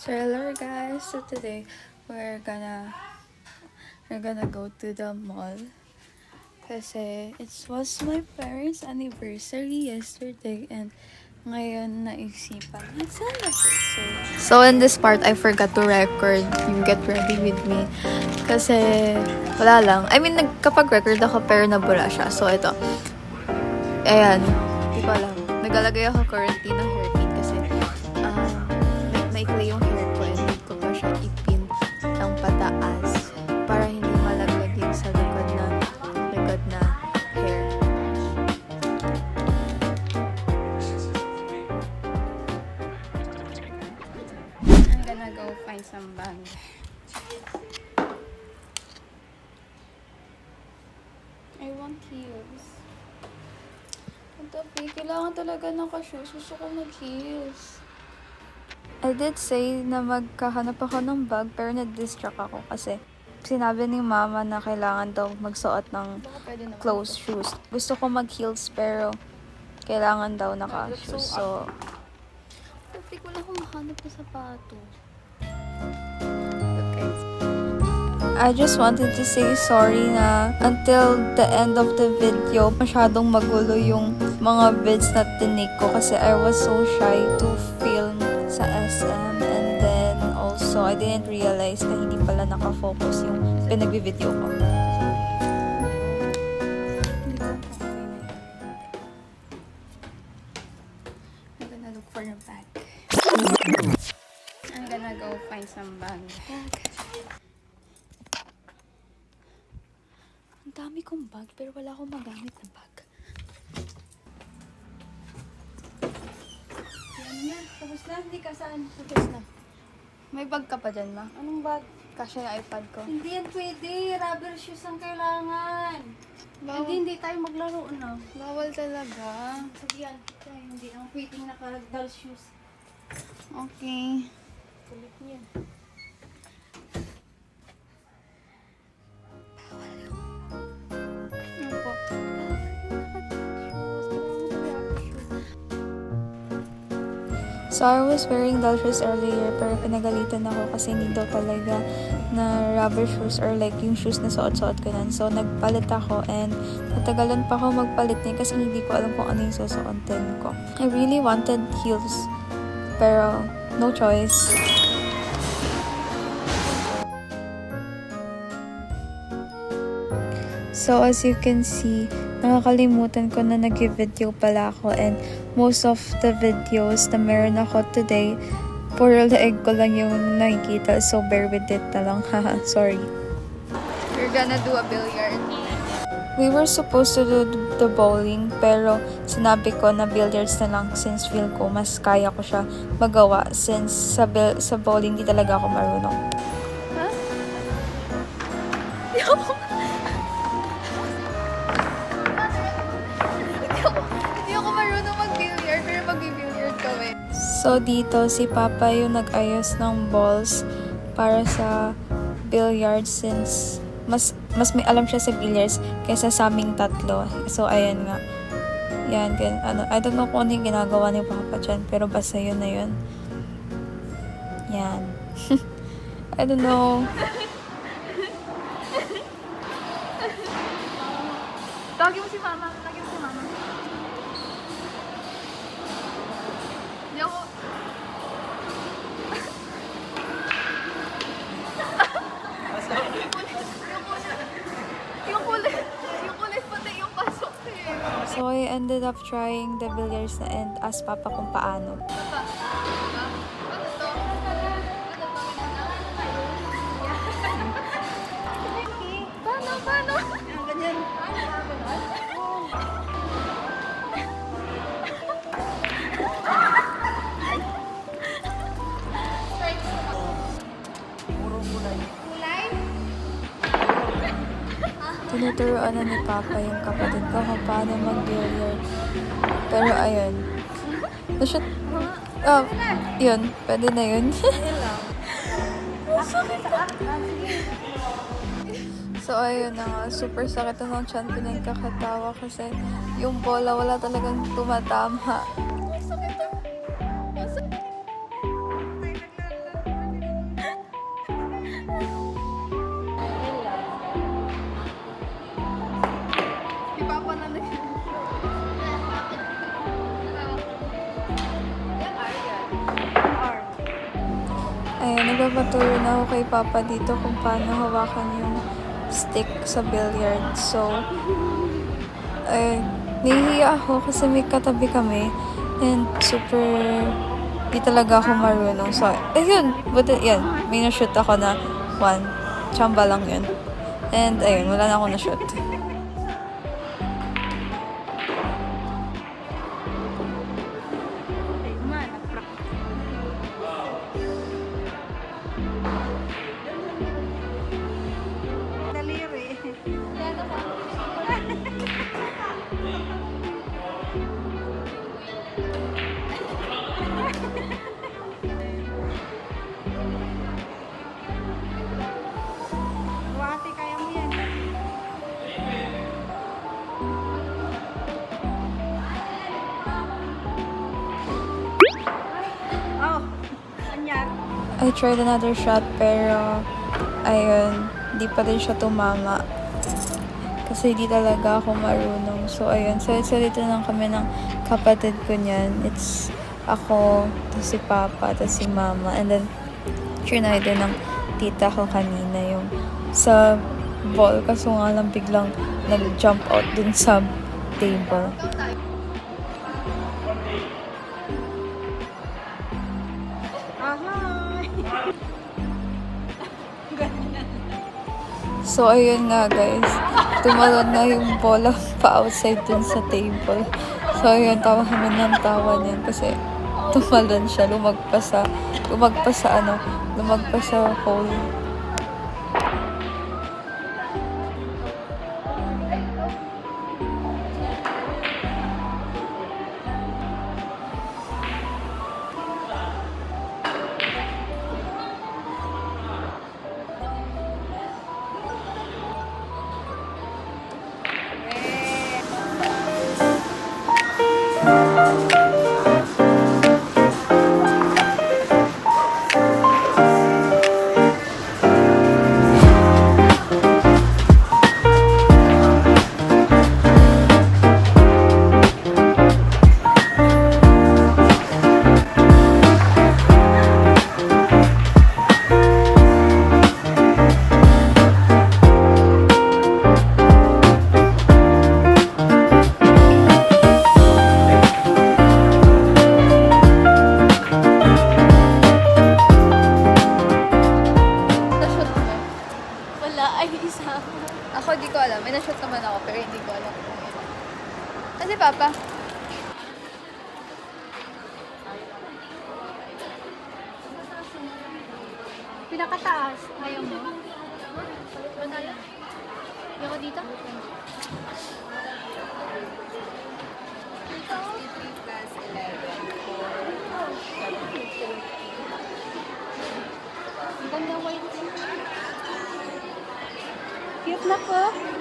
So hello guys, so today we're gonna go to the mall kasi it was my parents' anniversary yesterday and ngayon naisipan mag-celebrate. So in this part, I forgot to record yung get ready with me kasi wala lang. I mean, kapag-record ako pero nabula siya. So ito, ayan, di ko alam. Naglalagay ako currently ng hairpin kasi maikli yung hair ko and need ko pa siya ipin ng pataas para hindi malaglag yung sa likod na hair. I'm gonna go find some bag. I want heels. Ang tabi, kailangan talaga ng ka-shoes. Gusto ko mag-heels. I did say na magkahanap ako ng bag pero na-distract ako kasi sinabi ni mama na kailangan daw magsuot ng closed shoes. Gusto ko mag-heels pero kailangan daw naka-shoes. So, hindi ko lang mahanap na sapatos. Okay. I just wanted to say sorry na until the end of the video, masyadong magulo yung mga vids na tinake ko kasi I was so shy to film sa SM and then also I didn't realize na hindi pala nakafocus yung pinag-video ko. I'm gonna look for a bag. I'm gonna go find some bag. Ang dami kong bag pero wala akong magamit na bag. Yan na, tapos na. Hindi ka saan. Tapos na. May bag ka pa dyan, ma? Anong bag? Kasya yung iPad ko. Hindi yan pwede. Rubber shoes ang kailangan. Hindi tayo maglaro na. Bawal talaga. Sabi yan. Hindi ang pwedeng naka-doll shoes. Okay. Kulit niya. Ano po? So, I was wearing doll shoes earlier pero pinagalitan ako kasi hindi daw talaga na rubber shoes or like yung shoes na suot-suot ko nun. So, nagpalit ako and natagalan pa ako magpalit niya kasi hindi ko alam kung ano yung susuotin ko. I really wanted heels pero no choice. So, as you can see, nakakalimutan ko na nag-video pala ako and most of the videos na meron ako today, puro leeg ko lang yung nakikita. So, bear with it na lang. Haha, sorry. We're gonna do a billiard. We were supposed to do the bowling, pero sinabi ko na billiards na lang since feel ko mas kaya ko siya magawa since sa bowling di talaga ako marunong. Ha? Hindi ako marunong mag-billiard, pero mag-billiard kami. So, dito, si Papa yung nag-ayos ng balls para sa billiard since mas may alam siya sa billiards kaysa sa aming tatlo. So, ayan nga. Yan, I don't know kung ano yung ginagawa ni Papa dyan, pero basta yun na yun. Yan. I don't know. Tawagin mo si Mama. Hindi ako... yung kulit pati yung pasok eh. So, I ended up trying the billiards na and ask Papa kung paano. Paano? Ganyan. Tinuturoan na ni Papa yung kapatid ko kung paano mag-billiard. Pero ayun. Na-shoot. Oh, yun. Pwede na yun. So, ayun na nga. Super sakit na ng tiyan ko na yung kakatawa kasi yung bola wala talagang tumatama. Sakit Ayun, nagpapaturo na ako kay Papa dito kung paano hawakan yung stick sa billiard. So, nahihiya ako kasi may katabi kami and super di talaga ako marunong. So, ayun, but yan, may na-shoot ako na one. Chamba lang yun. And ayun, wala na ako na-shoot. Daliri. Wati, kaya mo yan. Oh, anyar. I tried another shot pero ayun, di pa din siya tumama. Kasi di talaga ako marunong. So ayun, salit-salita lang kami ng kapatid ko niyan. It's ako, to si Papa, to si Mama. And then, trinay din ng tita ko kanina yung sa ball. Kaso nga lang biglang nag-jump out dun sa table. So, ayun nga guys. Tumalon na yung bola pa outside dun sa table. So, ayun, tawa kami ng tawa niyan kasi tumalon siya, lumagpas sa hole. Ako di ko alam. May na-shoot naman ako pero hindi ko alam kung ano. Kasi Papa, Pinakataas. Ayaw mo? Ayaw ko dito? Ang ganda white. Cute na po.